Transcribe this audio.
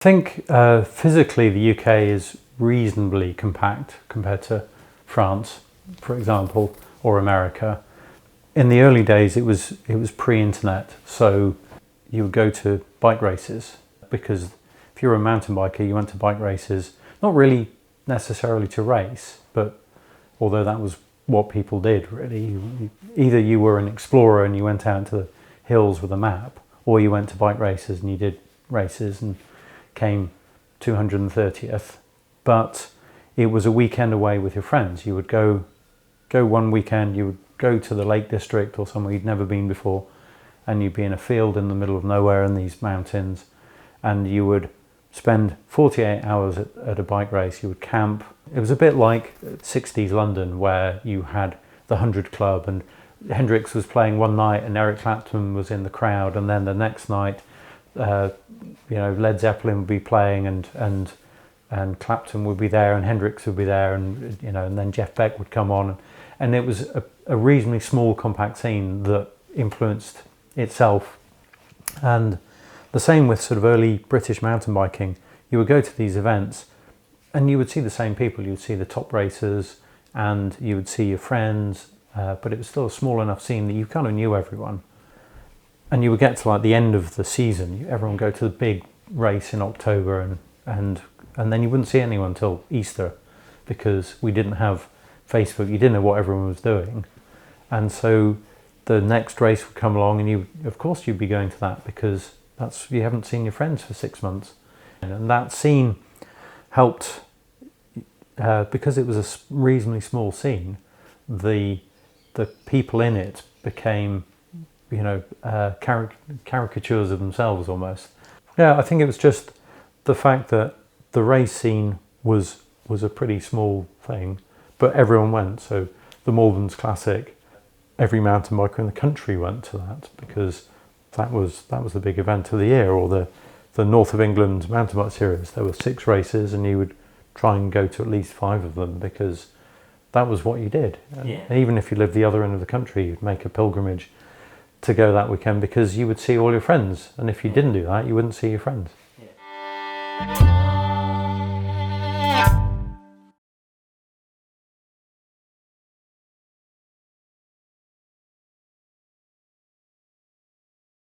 I think physically the UK is reasonably compact compared to France, for example, or America. In the early days it was pre-internet, so you would go to bike races, because if you were a mountain biker you went to bike races, not really necessarily to race, but although that was what people did really. Either you were an explorer and you went out into the hills with a map, or you went to bike races and you did races and came 230th, but it was a weekend away with your friends. You would go one weekend, you would go to the Lake District or somewhere you'd never been before, and you'd be in a field in the middle of nowhere in these mountains, and you would spend 48 hours at a bike race. You would camp. It was a bit like 60s London, where you had the 100 Club and Hendrix was playing one night and Eric Clapton was in the crowd, and then the next night Led Zeppelin would be playing and Clapton would be there and Hendrix would be there, and and then Jeff Beck would come on, and it was a reasonably small compact scene that influenced itself. And the same with sort of early British mountain biking. You would go to these events and you would see the same people. You would see the top racers and you would see your friends, but it was still a small enough scene that you kind of knew everyone. And you would get to like the end of the season, everyone would go to the big race in October, and then you wouldn't see anyone until Easter, because we didn't have Facebook. You didn't know what everyone was doing, and so the next race would come along, and of course you'd be going to that, because you haven't seen your friends for 6 months. And that scene helped, because it was a reasonably small scene. The people in it became caricatures of themselves almost. Yeah, I think it was just the fact that the race scene was a pretty small thing, but everyone went. So the Malverns Classic, every mountain biker in the country went to that, because that was the big event of the year. Or the North of England mountain bike series, there were 6 races and you would try and go to at least 5 of them, because that was what you did. Yeah. Even if you lived the other end of the country, you'd make a pilgrimage to go that weekend, because you would see all your friends, and if you didn't do that you wouldn't see your friends.